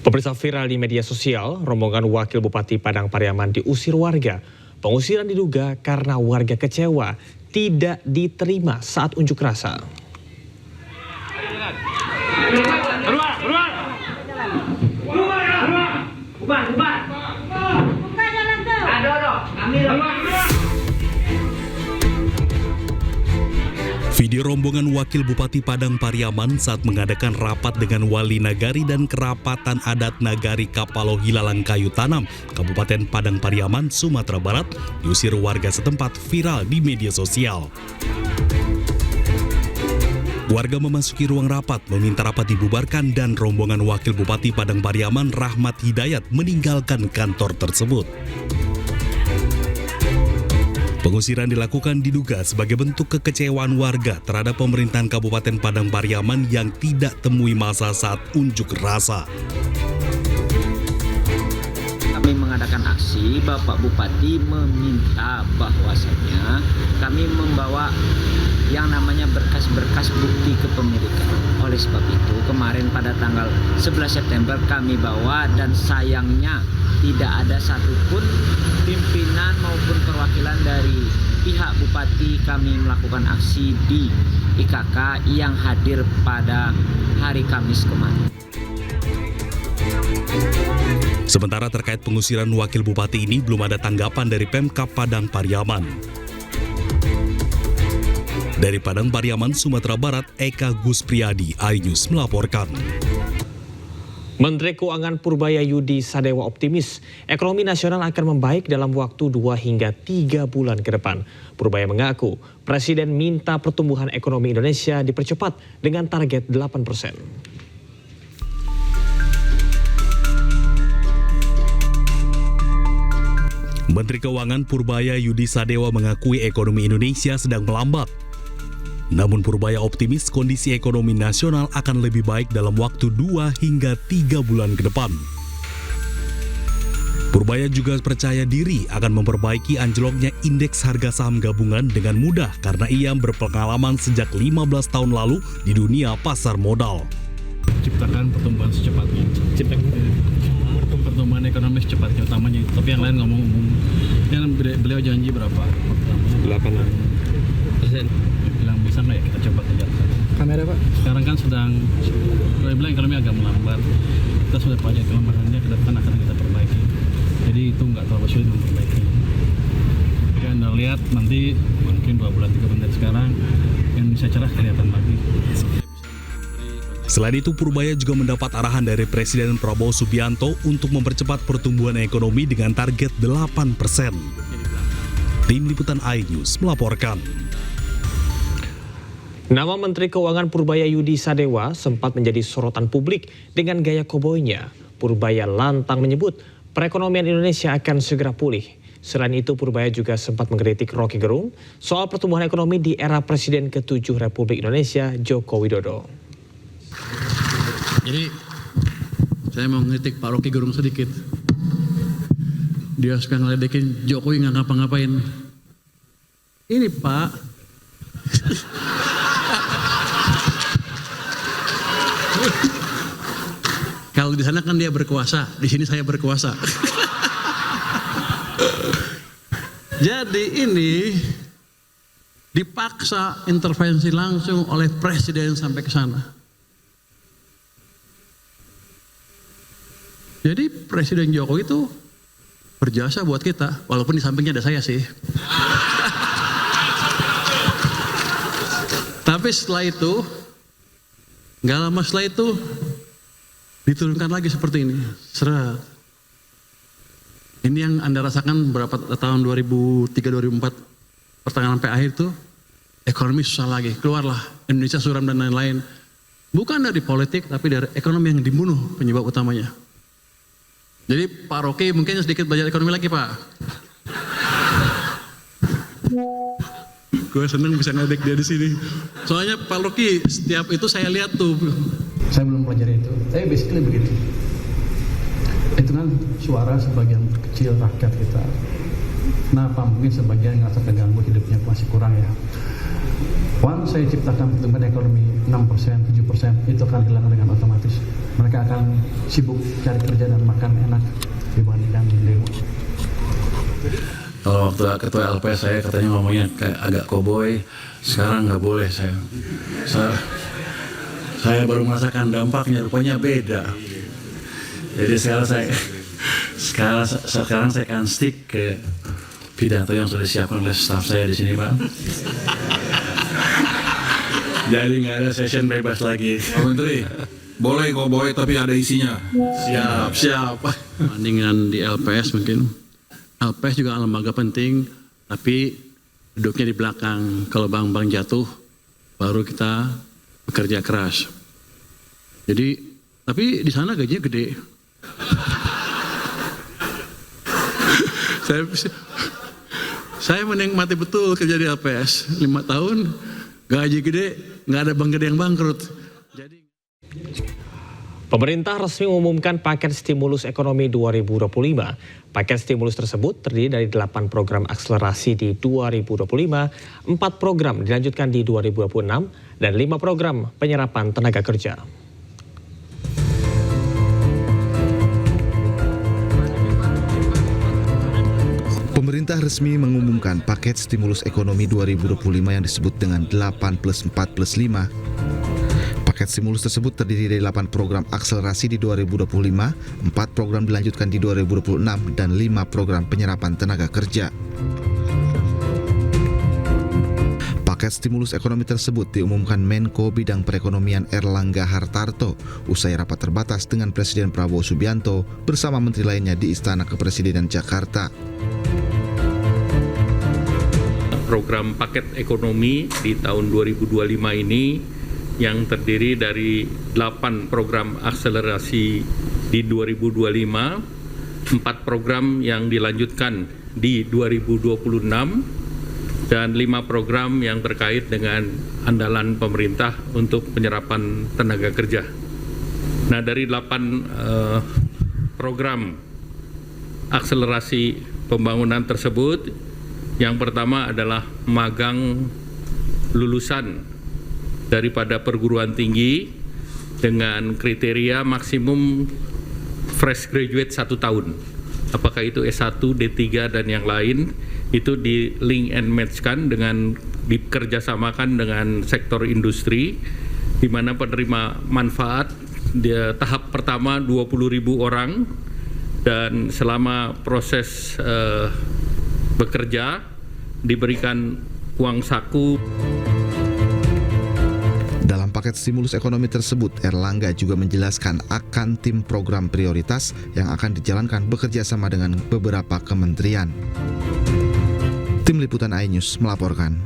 Pemirsa, viral di media sosial, rombongan Wakil Bupati Padang Pariaman diusir warga. Pengusiran diduga karena warga kecewa tidak diterima saat unjuk rasa. Video rombongan Wakil Bupati Padang Pariaman saat mengadakan rapat dengan wali nagari dan kerapatan adat nagari Kapalo Hilalang Kayu Tanam, Kabupaten Padang Pariaman, Sumatera Barat, diusir warga setempat viral di media sosial. Warga memasuki ruang rapat, meminta rapat dibubarkan dan rombongan Wakil Bupati Padang Pariaman Rahmat Hidayat meninggalkan kantor tersebut. Pengusiran dilakukan diduga sebagai bentuk kekecewaan warga terhadap pemerintahan Kabupaten Padang Pariaman yang tidak temui masa saat unjuk rasa. Kami mengadakan aksi, Bapak Bupati meminta bahwasanya kami membawa yang namanya berkas-berkas bukti kepemilikan. Oleh sebab itu, kemarin pada tanggal 11 September kami bawa dan sayangnya tidak ada satupun pimpinan maupun perwakilan dari pihak Bupati kami melakukan aksi di IKK yang hadir pada hari Kamis kemarin. Sementara terkait pengusiran Wakil Bupati ini belum ada tanggapan dari Pemkab Padang Pariaman. Dari Padang Pariaman, Sumatera Barat, Eka Guspriyadi, iNews melaporkan. Menteri Keuangan Purbaya Yudi Sadewa optimis ekonomi nasional akan membaik dalam waktu 2 hingga 3 bulan ke depan. Purbaya mengaku Presiden minta pertumbuhan ekonomi Indonesia dipercepat dengan target 8%. Menteri Keuangan Purbaya Yudi Sadewa mengakui ekonomi Indonesia sedang melambat. Namun Purbaya optimis kondisi ekonomi nasional akan lebih baik dalam waktu 2 hingga 3 bulan ke depan. Purbaya juga percaya diri akan memperbaiki anjloknya indeks harga saham gabungan dengan mudah karena ia berpengalaman sejak 15 tahun lalu di dunia pasar modal. Ciptakan pertumbuhan secepatnya. Pertumbuhan ekonomi secepatnya utamanya itu. Tapi yang lain ngomong umum. Yang beliau janji berapa? 8%. Bilang bisa nggak ya kita coba kerjakan. Kamera Pak. Sekarang kan sedang, kalau bilang ekonomi agak melambat. Kita sudah banyak kelemahannya, ke depan akan kita perbaiki. Jadi itu nggak terlalu sulit memperbaiki. Jadi Anda lihat nanti mungkin 2 bulan 3 bulan dari sekarang Indonesia cerah kelihatan lagi. Selain itu, Purbaya juga mendapat arahan dari Presiden Prabowo Subianto untuk mempercepat pertumbuhan ekonomi dengan target 8%. Tim Liputan iNews melaporkan. Nama Menteri Keuangan Purbaya Yudi Sadewa sempat menjadi sorotan publik dengan gaya koboynya. Purbaya lantang menyebut perekonomian Indonesia akan segera pulih. Selain itu, Purbaya juga sempat mengkritik Rocky Gerung soal pertumbuhan ekonomi di era Presiden ke-7 Republik Indonesia, Joko Widodo. Jadi, saya mau ngeritik Pak Rocky Gerung sedikit. Dia suka ngeledekin Jokowi nggak ngapa-ngapain. Ini Pak, kalau di sana kan dia berkuasa, di sini saya berkuasa. Jadi ini dipaksa intervensi langsung oleh Presiden sampai ke sana. Jadi Presiden Jokowi itu berjasa buat kita, walaupun di sampingnya ada saya sih. Tapi setelah itu, nggak lama setelah itu, diturunkan lagi seperti ini. Seret. Ini yang Anda rasakan berapa tahun 2003-2004, pertengahan sampai akhir itu, ekonomi susah lagi. Keluarlah Indonesia suram dan lain-lain. Bukan dari politik, tapi dari ekonomi yang dibunuh penyebab utamanya. Jadi Pak Rocky mungkin sedikit belajar ekonomi lagi Pak. Gue seneng bisa ngadek dia di sini. Soalnya Pak Rocky setiap itu saya lihat tuh. Saya belum pelajari itu, tapi basically begitu. Itu kan suara sebagian kecil rakyat kita. Kenapa? Mungkin sebagian ngerasa terganggu hidupnya masih kurang ya. Once saya ciptakan pertumbuhan ekonomi 6%, 7%, itu akan hilang dengan otomatis. mereka akan sibuk cari kerja dan makan enak dibandingkan demo. Kalau waktu ketua LPS saya katanya ngomongnya kayak agak koboi, sekarang nggak boleh saya baru merasakan dampaknya, rupanya beda. Jadi sekarang saya akan stick ke pidato yang sudah disiapkan oleh staf saya di sini, Pak. Jadi nggak ada session bebas lagi. Pak Menteri, boleh koboi tapi ada isinya. Siap. Bandingan di LPS mungkin. LPS juga lembaga penting, tapi duduknya di belakang. Kalau bank-bank jatuh, baru kita bekerja keras. Jadi, tapi di sana gajinya gede. Saya menikmati betul kerja di LPS 5 tahun, gaji gede, nggak ada bank gede yang bangkrut. Jadi Pemerintah resmi mengumumkan paket stimulus ekonomi 2025. Paket stimulus tersebut terdiri dari 8 program akselerasi di 2025, 4 program dilanjutkan di 2026, dan 5 program penyerapan tenaga kerja. Pemerintah resmi mengumumkan paket stimulus ekonomi 2025 yang disebut dengan 8+4+5. Paket stimulus tersebut terdiri dari 8 program akselerasi di 2025, 4 program dilanjutkan di 2026, dan 5 program penyerapan tenaga kerja. Paket stimulus ekonomi tersebut diumumkan Menko Bidang Perekonomian Erlangga Hartarto usai rapat terbatas dengan Presiden Prabowo Subianto bersama menteri lainnya di Istana Kepresidenan Jakarta. Program paket ekonomi di tahun 2025 ini yang terdiri dari 8 program akselerasi di 2025, 4 program yang dilanjutkan di 2026, dan 5 program yang terkait dengan andalan pemerintah untuk penyerapan tenaga kerja. Nah, dari 8 program akselerasi pembangunan tersebut, yang pertama adalah magang lulusan daripada perguruan tinggi dengan kriteria maksimum fresh graduate 1 tahun. Apakah itu S1, D3, dan yang lain, itu di link and match-kan dengan dikerjasamakan dengan sektor industri, di mana penerima manfaat tahap pertama 20.000 orang, dan selama proses bekerja diberikan uang saku. Dalam paket stimulus ekonomi tersebut, Erlangga juga menjelaskan akan tim program prioritas yang akan dijalankan bekerja sama dengan beberapa kementerian. Tim Liputan iNews melaporkan.